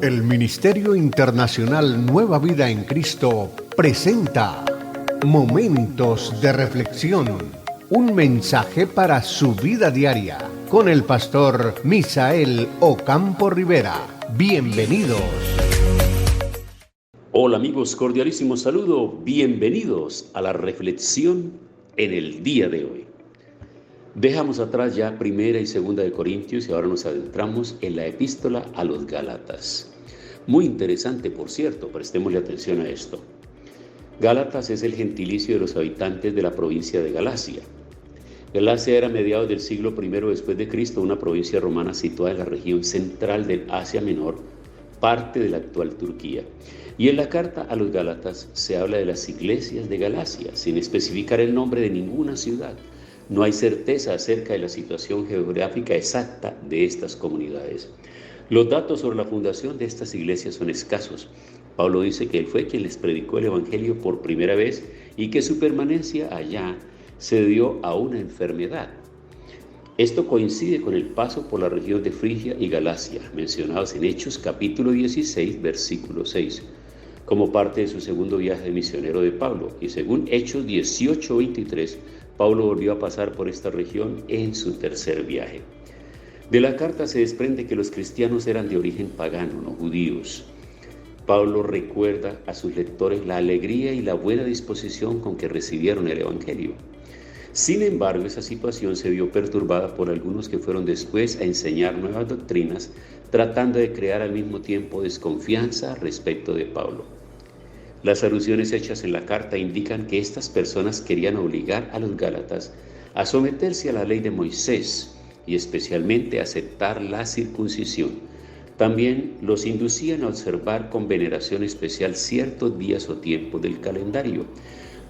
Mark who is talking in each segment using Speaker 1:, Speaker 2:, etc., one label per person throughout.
Speaker 1: El Ministerio Internacional Nueva Vida en Cristo presenta Momentos de Reflexión, un mensaje para su vida diaria, con el pastor Misael Ocampo Rivera. Bienvenidos.
Speaker 2: Hola amigos, cordialísimo saludo, bienvenidos a la reflexión en el día de hoy. Dejamos atrás ya Primera y Segunda de Corintios y ahora nos adentramos en la epístola a los Gálatas. Muy interesante, por cierto, prestémosle atención a esto. Gálatas es el gentilicio de los habitantes de la provincia de Galacia. Galacia era a mediados del siglo I después de Cristo, una provincia romana situada en la región central del Asia Menor, parte de la actual Turquía. Y en la carta a los Gálatas se habla de las iglesias de Galacia, sin especificar el nombre de ninguna ciudad. No hay certeza acerca de la situación geográfica exacta de estas comunidades. Los datos sobre la fundación de estas iglesias son escasos. Pablo dice que él fue quien les predicó el evangelio por primera vez y que su permanencia allá se debió a una enfermedad. Esto coincide con el paso por la región de Frigia y Galacia, mencionados en Hechos capítulo 16, versículo 6, como parte de su segundo viaje misionero de Pablo. Y según Hechos 18, 23, Pablo volvió a pasar por esta región en su tercer viaje. De la carta se desprende que los cristianos eran de origen pagano, no judíos. Pablo recuerda a sus lectores la alegría y la buena disposición con que recibieron el evangelio. Sin embargo, esa situación se vio perturbada por algunos que fueron después a enseñar nuevas doctrinas, tratando de crear al mismo tiempo desconfianza respecto de Pablo. Las alusiones hechas en la carta indican que estas personas querían obligar a los Gálatas a someterse a la ley de Moisés y especialmente a aceptar la circuncisión. También los inducían a observar con veneración especial ciertos días o tiempos del calendario.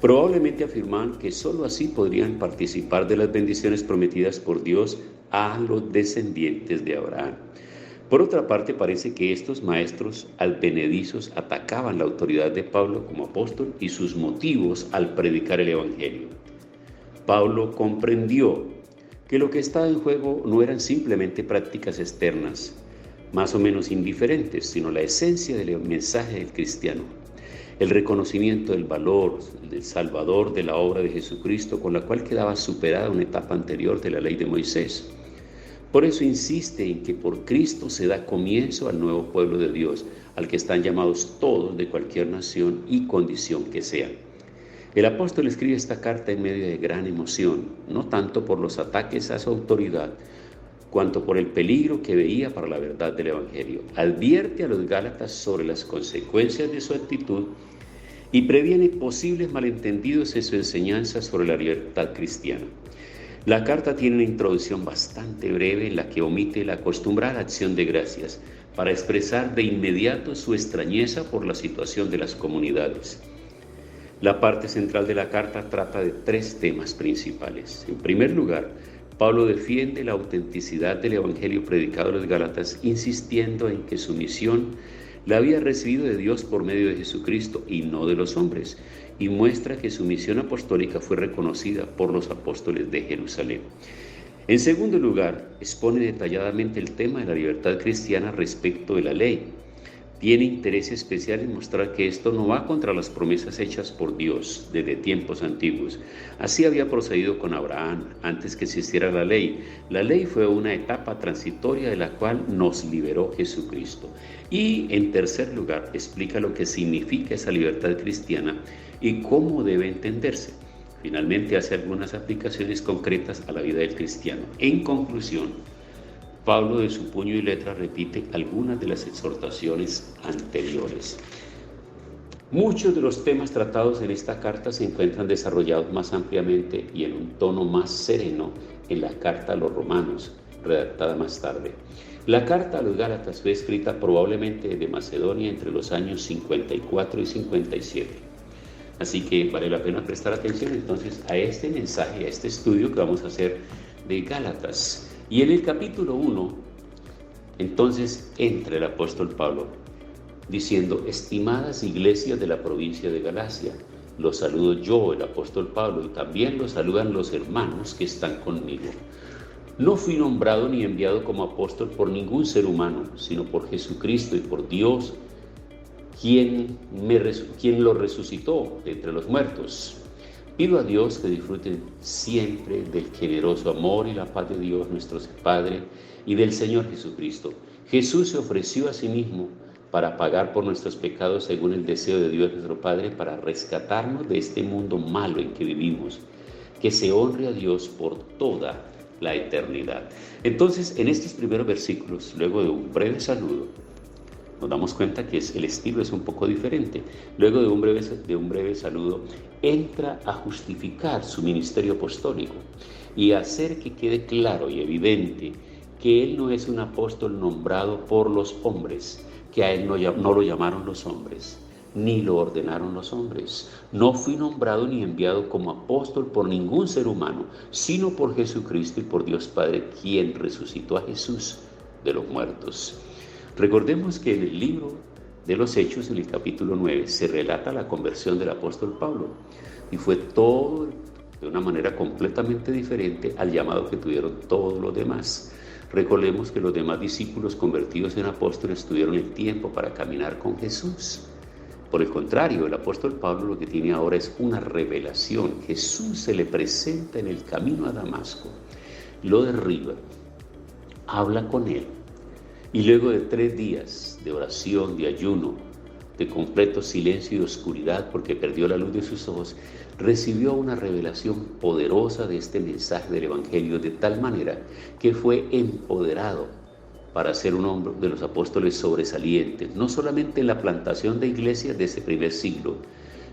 Speaker 2: Probablemente afirmaban que sólo así podrían participar de las bendiciones prometidas por Dios a los descendientes de Abraham. Por otra parte, parece que estos maestros advenedizos atacaban la autoridad de Pablo como apóstol y sus motivos al predicar el evangelio. Pablo comprendió que lo que estaba en juego no eran simplemente prácticas externas, más o menos indiferentes, sino la esencia del mensaje del cristiano. El reconocimiento del valor del Salvador de la obra de Jesucristo, con la cual quedaba superada una etapa anterior de la ley de Moisés. Por eso insiste en que por Cristo se da comienzo al nuevo pueblo de Dios, al que están llamados todos de cualquier nación y condición que sean. El apóstol escribe esta carta en medio de gran emoción, no tanto por los ataques a su autoridad, cuanto por el peligro que veía para la verdad del evangelio. Advierte a los Gálatas sobre las consecuencias de su actitud y previene posibles malentendidos en su enseñanza sobre la libertad cristiana. La carta tiene una introducción bastante breve en la que omite la acostumbrada acción de gracias para expresar de inmediato su extrañeza por la situación de las comunidades. La parte central de la carta trata de tres temas principales. En primer lugar, Pablo defiende la autenticidad del evangelio predicado a los Gálatas, insistiendo en que su misión la había recibido de Dios por medio de Jesucristo y no de los hombres, y muestra que su misión apostólica fue reconocida por los apóstoles de Jerusalén. En segundo lugar, expone detalladamente el tema de la libertad cristiana respecto de la ley. Tiene interés especial en mostrar que esto no va contra las promesas hechas por Dios desde tiempos antiguos. Así había procedido con Abraham antes que existiera la ley. La ley fue una etapa transitoria de la cual nos liberó Jesucristo. Y en tercer lugar, explica lo que significa esa libertad cristiana y cómo debe entenderse. Finalmente, hace algunas aplicaciones concretas a la vida del cristiano. En conclusión, Pablo de su puño y letra repite algunas de las exhortaciones anteriores. Muchos de los temas tratados en esta carta se encuentran desarrollados más ampliamente y en un tono más sereno en la carta a los Romanos, redactada más tarde. La carta a los Gálatas fue escrita probablemente de Macedonia entre los años 54 y 57. Así que vale la pena prestar atención entonces a este mensaje, a este estudio que vamos a hacer de Gálatas. Y en el capítulo 1, entonces entra el apóstol Pablo diciendo: estimadas iglesias de la provincia de Galacia, los saludo yo, el apóstol Pablo, y también los saludan los hermanos que están conmigo. No fui nombrado ni enviado como apóstol por ningún ser humano, sino por Jesucristo y por Dios, quien lo resucitó de entre los muertos. Pido a Dios que disfruten siempre del generoso amor y la paz de Dios nuestro Padre y del Señor Jesucristo. Jesús se ofreció a sí mismo para pagar por nuestros pecados según el deseo de Dios nuestro Padre, para rescatarnos de este mundo malo en que vivimos. Que se honre a Dios por toda la eternidad. Entonces, en estos primeros versículos, luego de un breve saludo, nos damos cuenta que el estilo es un poco diferente. Luego de un breve saludo, entra a justificar su ministerio apostólico y a hacer que quede claro y evidente que él no es un apóstol nombrado por los hombres, que a él no lo llamaron los hombres, ni lo ordenaron los hombres. No fui nombrado ni enviado como apóstol por ningún ser humano, sino por Jesucristo y por Dios Padre, quien resucitó a Jesús de los muertos. Recordemos que en el libro de los Hechos, en el capítulo 9, se relata la conversión del apóstol Pablo, y fue todo de una manera completamente diferente al llamado que tuvieron todos los demás. Recordemos que los demás discípulos convertidos en apóstoles tuvieron el tiempo para caminar con Jesús. Por el contrario, el apóstol Pablo lo que tiene ahora es una revelación. Jesús se le presenta en el camino a Damasco, lo derriba, habla con él, y luego de 3 días de oración, de ayuno, de completo silencio y oscuridad porque perdió la luz de sus ojos, recibió una revelación poderosa de este mensaje del Evangelio, de tal manera que fue empoderado para ser un hombre de los apóstoles sobresalientes, no solamente en la plantación de iglesias de ese primer siglo,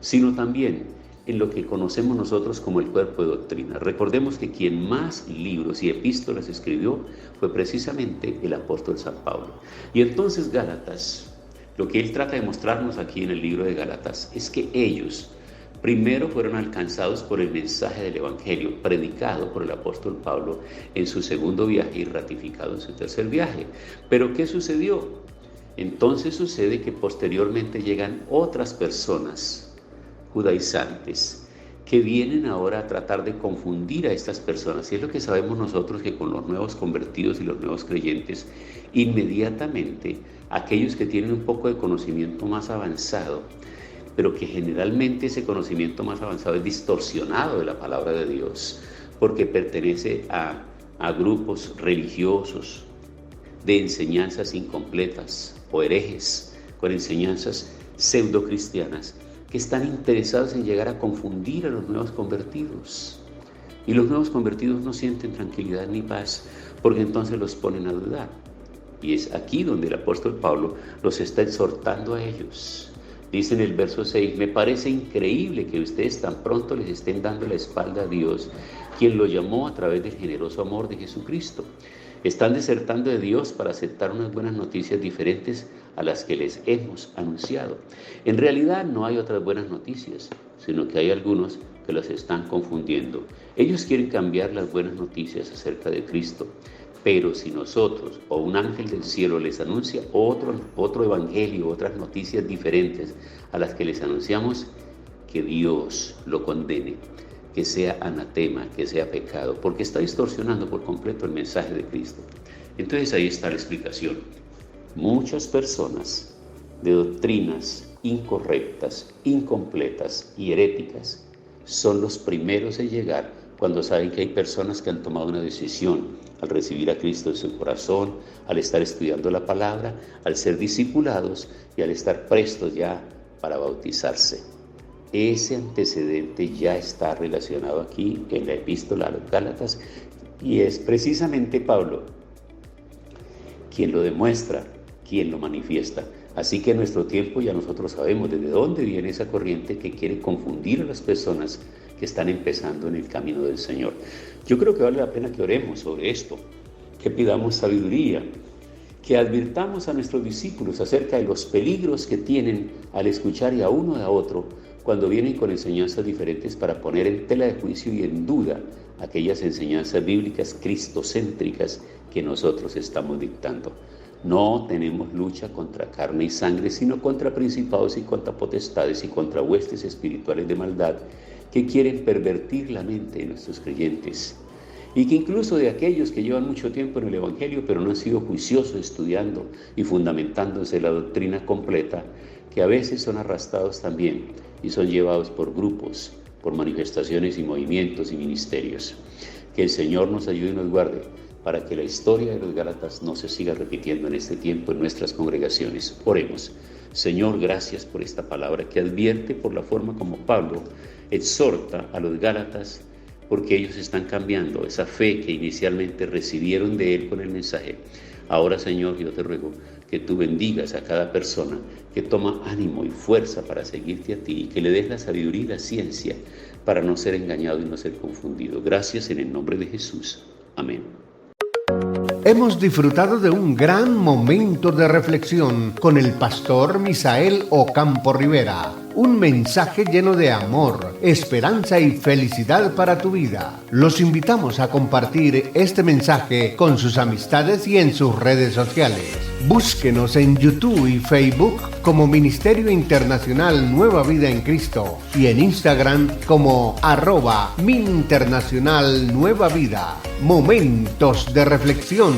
Speaker 2: sino también en lo que conocemos nosotros como el cuerpo de doctrina. Recordemos que quien más libros y epístolas escribió fue precisamente el apóstol San Pablo. Y entonces Gálatas, lo que él trata de mostrarnos aquí en el libro de Gálatas es que ellos primero fueron alcanzados por el mensaje del Evangelio, predicado por el apóstol Pablo en su segundo viaje y ratificado en su tercer viaje. ¿Pero qué sucedió? Entonces sucede que posteriormente llegan otras personas judaizantes que vienen ahora a tratar de confundir a estas personas. Y es lo que sabemos nosotros, que con los nuevos convertidos y los nuevos creyentes, inmediatamente aquellos que tienen un poco de conocimiento más avanzado, pero que generalmente ese conocimiento más avanzado es distorsionado de la palabra de Dios, porque pertenece a grupos religiosos de enseñanzas incompletas o herejes con enseñanzas pseudocristianas, que están interesados en llegar a confundir a los nuevos convertidos. Y los nuevos convertidos no sienten tranquilidad ni paz, porque entonces los ponen a dudar. Y es aquí donde el apóstol Pablo los está exhortando a ellos. Dice en el verso 6, me parece increíble que ustedes tan pronto les estén dando la espalda a Dios, quien lo llamó a través del generoso amor de Jesucristo. Están desertando de Dios para aceptar unas buenas noticias diferentes a las que les hemos anunciado. En realidad no hay otras buenas noticias, sino que hay algunos que las están confundiendo. Ellos quieren cambiar las buenas noticias acerca de Cristo, pero si nosotros o un ángel del cielo les anuncia otro evangelio, otras noticias diferentes a las que les anunciamos, que Dios lo condene, que sea anatema, que sea pecado, porque está distorsionando por completo el mensaje de Cristo. Entonces ahí está la explicación. Muchas personas de doctrinas incorrectas, incompletas y heréticas son los primeros en llegar cuando saben que hay personas que han tomado una decisión al recibir a Cristo en su corazón, al estar estudiando la palabra, al ser discipulados y al estar prestos ya para bautizarse. Ese antecedente ya está relacionado aquí en la epístola a los Gálatas, y es precisamente Pablo quien lo demuestra, quien lo manifiesta. Así que en nuestro tiempo ya nosotros sabemos desde dónde viene esa corriente que quiere confundir a las personas que están empezando en el camino del Señor. Yo creo que vale la pena que oremos sobre esto, que pidamos sabiduría, que advirtamos a nuestros discípulos acerca de los peligros que tienen al escuchar y a uno y a otro cuando vienen con enseñanzas diferentes, para poner en tela de juicio y en duda aquellas enseñanzas bíblicas cristocéntricas que nosotros estamos dictando. No tenemos lucha contra carne y sangre, sino contra principados y contra potestades y contra huestes espirituales de maldad que quieren pervertir la mente de nuestros creyentes. y que incluso de aquellos que llevan mucho tiempo en el Evangelio, pero no han sido juiciosos estudiando y fundamentándose la doctrina completa, que a veces son arrastrados también y son llevados por grupos, por manifestaciones y movimientos y ministerios. Que el Señor nos ayude y nos guarde para que la historia de los Gálatas no se siga repitiendo en este tiempo en nuestras congregaciones. Oremos. Señor, gracias por esta palabra que advierte por la forma como Pablo exhorta a los Gálatas, porque ellos están cambiando esa fe que inicialmente recibieron de él con el mensaje. Ahora, Señor, yo te ruego que tú bendigas a cada persona que toma ánimo y fuerza para seguirte a ti y que le des la sabiduría y la ciencia para no ser engañado y no ser confundido. Gracias en el nombre de Jesús. Amén.
Speaker 1: Hemos disfrutado de un gran momento de reflexión con el pastor Misael Ocampo Rivera. Un mensaje lleno de amor, esperanza y felicidad para tu vida. Los invitamos a compartir este mensaje con sus amistades y en sus redes sociales. Búsquenos en YouTube y Facebook como Ministerio Internacional Nueva Vida en Cristo y en Instagram como @MinInternacional Nueva Vida. Momentos de reflexión.